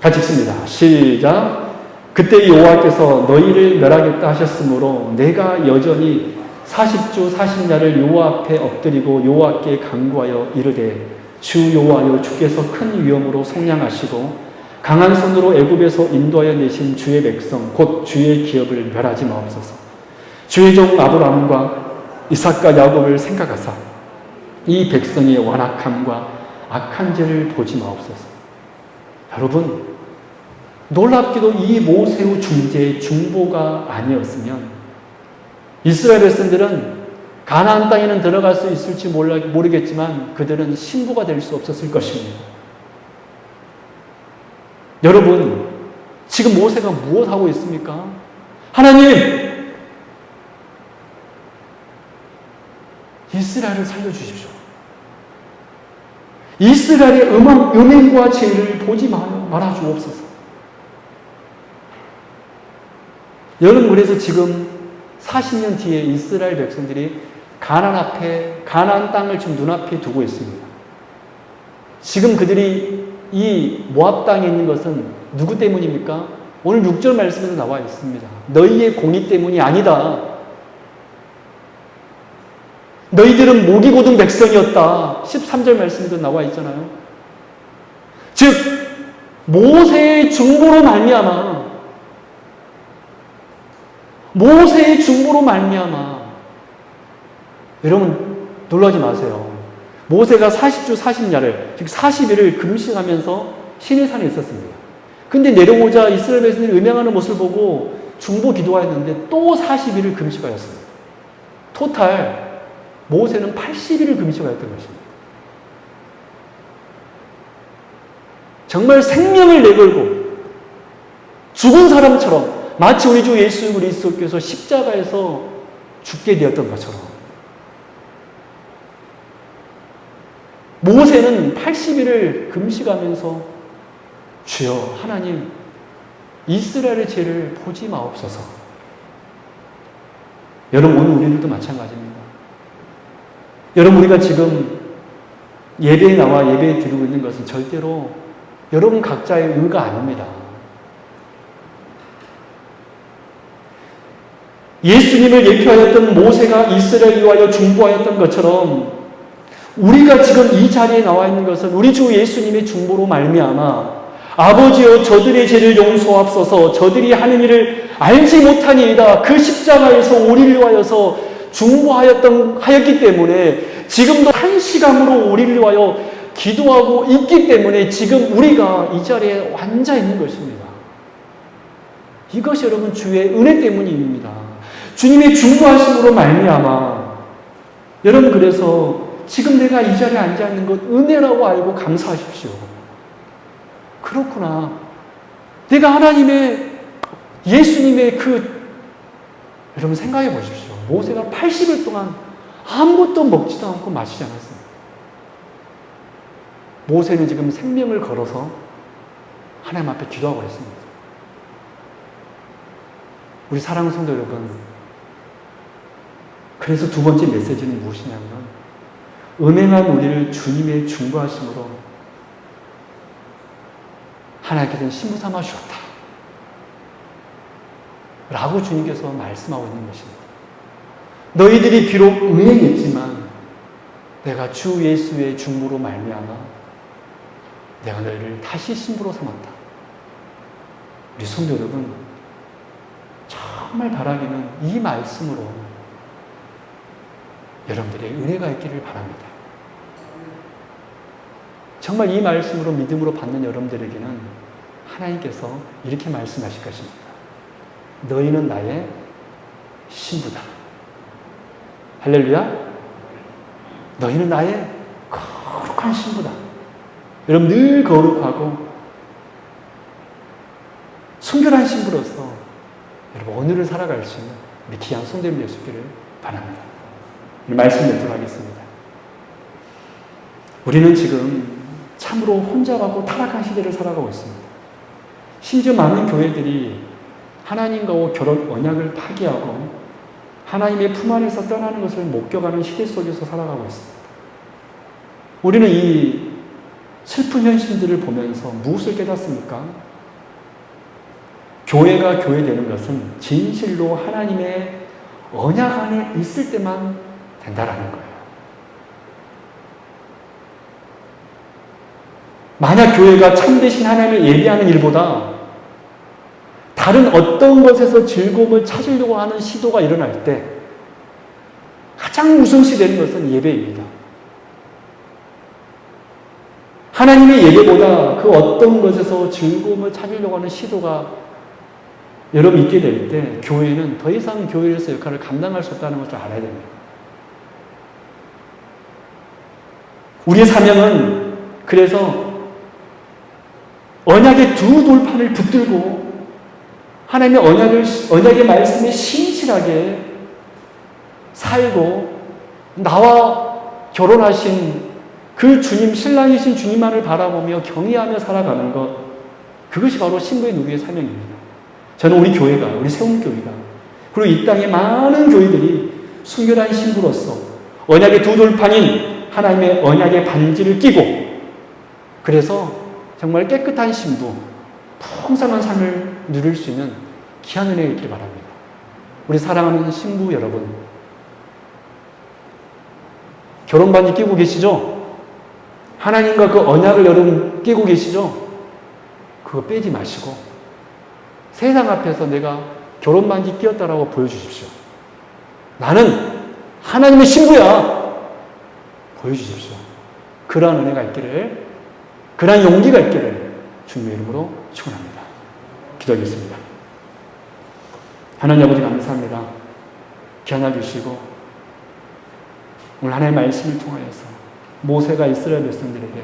같이 읽습니다. 시작. 그때 여호와께서 너희를 멸하겠다 하셨으므로 내가 여전히 40주 40야를 여호와 앞에 엎드리고 여호와께 간구하여 이르되 주 여호와여, 주께서 큰 위엄으로 속량하시고 강한 손으로 애굽에서 인도하여 내신 주의 백성 곧 주의 기업을 멸하지 마옵소서. 주의 종 아브라함과 이삭과 야곱을 생각하사 이 백성의 완악함과 악한 죄를 보지 마옵소서. 여러분, 놀랍게도 이 모세의 중재의 중보가 아니었으면 이스라엘 백성들은 가나안 땅에는 들어갈 수 있을지 모르겠지만 그들은 신부가 될 수 없었을 것입니다. 여러분, 지금 모세가 무엇하고 있습니까? 하나님! 이스라엘을 살려주십시오. 이스라엘의 음행과 죄를 보지 말아주옵소서. 여러분, 그래서 지금 40년 뒤에 이스라엘 백성들이 가나안 땅을 지금 눈앞에 두고 있습니다. 지금 그들이 이 모압 땅에 있는 것은 누구 때문입니까? 오늘 6절 말씀에서 나와 있습니다. 너희의 공의 때문이 아니다. 너희들은 목이 곧은 백성이었다. 13절 말씀에도 나와 있잖아요. 즉 모세의 중보로 말미암아 여러분 놀라지 마세요. 모세가 40주 40야를 즉 40일을 금식하면서 시내산에 있었습니다. 근데 내려오자 이스라엘 백성들이 음행하는 모습을 보고 중보 기도하였는데 또 40일을 금식하였습니다. 토탈 모세는 80일을 금식하였던 것입니다. 정말 생명을 내걸고 죽은 사람처럼 마치 우리 주 예수 그리스도께서 십자가에서 죽게 되었던 것처럼 모세는 80일을 금식하면서 주여 하나님 이스라엘의 죄를 보지 마옵소서. 여러분, 오늘 우리들도 마찬가지입니다. 여러분, 우리가 지금 예배에 나와 예배에 드리고 있는 것은 절대로 여러분 각자의 의가 아닙니다. 예수님을 예표하였던 모세가 이스라엘을 위하여 중보하였던 것처럼 우리가 지금 이 자리에 나와 있는 것은 우리 주 예수님의 중보로 말미암아 아버지여 저들의 죄를 용서하옵소서. 저들이 하는 일을 알지 못하니이다. 그 십자가에서 우리를 위하여서 중보하였기 때문에 지금도 한시감으로 우리를 위하여 기도하고 있기 때문에 지금 우리가 이 자리에 앉아 있는 것입니다. 이것이 여러분 주의 은혜 때문입니다. 주님의 중보하심으로 말미암아 여러분, 그래서 지금 내가 이 자리에 앉아 있는 것 은혜라고 알고 감사하십시오. 그렇구나. 내가 하나님의 예수님의 여러분 생각해 보십시오. 모세가 80일 동안 아무것도 먹지도 않고 마시지 않았습니다. 모세는 지금 생명을 걸어서 하나님 앞에 기도하고 있습니다. 우리 사랑하는 성도 여러분, 그래서 두 번째 메시지는 무엇이냐면 음행한 우리를 주님의 중보하심으로 하나님께서는 신부 삼아 주셨다. 라고 주님께서 말씀하고 있는 것입니다. 너희들이 비록 음행했지만 내가 주 예수의 중보로 말미암아 내가 너희를 다시 신부로 삼았다. 우리 성도 여러분, 정말 바라기는 이 말씀으로 여러분들의 은혜가 있기를 바랍니다. 정말 이 말씀으로 믿음으로 받는 여러분들에게는 하나님께서 이렇게 말씀하실 것입니다. 너희는 나의 신부다. 할렐루야. 너희는 나의 거룩한 신부다. 여러분 늘 거룩하고 순결한 신부로서 여러분 오늘을 살아갈 수 있는 우리 귀한 성도님 되시기를 바랍니다. 말씀 맺도록 하겠습니다. 우리는 지금 참으로 혼잡하고 타락한 시대를 살아가고 있습니다. 심지어 많은 교회들이 하나님과 결혼 언약을 파기하고 하나님의 품 안에서 떠나는 것을 목격하는 시대 속에서 살아가고 있습니다. 우리는 이 슬픈 현실들을 보면서 무엇을 깨닫습니까? 교회가 교회되는 것은 진실로 하나님의 언약 안에 있을 때만 된다라는 거예요. 만약 교회가 참되신 하나님을 예배하는 일보다 다른 어떤 것에서 즐거움을 찾으려고 하는 시도가 일어날 때 가장 우선시되는 것은 예배입니다. 하나님의 예배보다 그 어떤 것에서 즐거움을 찾으려고 하는 시도가 여러분 있게 될 때 교회는 더 이상 교회에서 역할을 감당할 수 없다는 것을 알아야 됩니다. 우리의 사명은 그래서 언약의 두 돌판을 붙들고 하나님의 언약의 말씀에 신실하게 살고 나와 결혼하신 그 주님, 신랑이신 주님만을 바라보며 경외하며 살아가는 것, 그것이 바로 신부의 누리의 사명입니다. 저는 우리 교회가, 우리 세움교회가, 그리고 이 땅의 많은 교회들이 순결한 신부로서 언약의 두 돌판인 하나님의 언약의 반지를 끼고 그래서 정말 깨끗한 신부, 풍성한 삶을 누릴 수 있는 귀한 은혜가 있기를 바랍니다. 우리 사랑하는 신부 여러분, 결혼반지 끼고 계시죠? 하나님과 그 언약을 여러분 끼고 계시죠? 그거 빼지 마시고 세상 앞에서 내가 결혼반지 끼었다라고 보여주십시오. 나는 하나님의 신부야. 보여주십시오. 그러한 은혜가 있기를, 그러한 용기가 있기를 주님의 이름으로 축원합니다. 기도하겠습니다. 하나님 아버지 감사합니다. 기한하 주시고 오늘 하나님의 말씀을 통하여서 모세가 이스라엘 백성들에게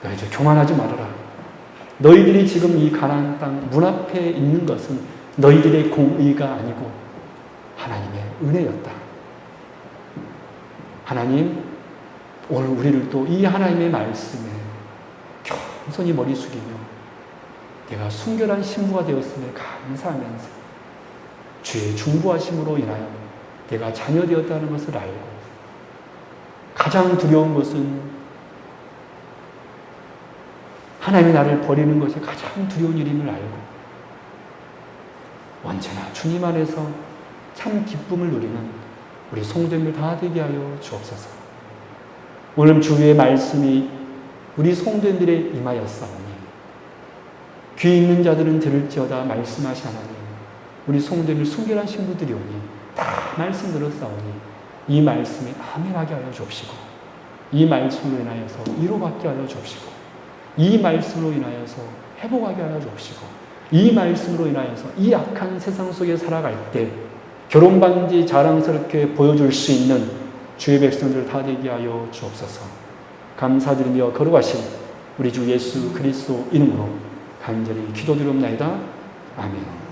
너희들 교만하지 말아라. 너희들이 지금 이 가나안 땅 문 앞에 있는 것은 너희들의 공의가 아니고 하나님의 은혜였다. 하나님, 오늘 우리를 또 이 하나님의 말씀에 겸손히 머리 숙이며 내가 순결한 신부가 되었음을 감사하면서 주의 중보하심으로 인하여 내가 자녀되었다는 것을 알고 가장 두려운 것은 하나님이 나를 버리는 것이 가장 두려운 일임을 알고 언제나 주님 안에서 참 기쁨을 누리는 우리 성도님들 다 되게 하여 주옵소서. 오늘 주의 말씀이 우리 성도님들에 임하였사오니 귀 있는 자들은 들을지어다 말씀하신 하나님, 우리 성도님들 순결한 신부들이오니 다 말씀 들었사오니 이 말씀에 아멘하게 하여 주옵시고 이 말씀으로 인하여서 위로받게 하여 주옵시고 이 말씀으로 인하여서 회복하게 하여 주옵시고 이 말씀으로 인하여서 이 악한 세상 속에 살아갈 때 결혼반지 자랑스럽게 보여줄 수 있는 주의 백성들 다 되게 하여 주옵소서. 감사드리며 거룩하신 우리 주 예수 그리스도 이름으로 간절히 기도드리옵나이다. 아멘.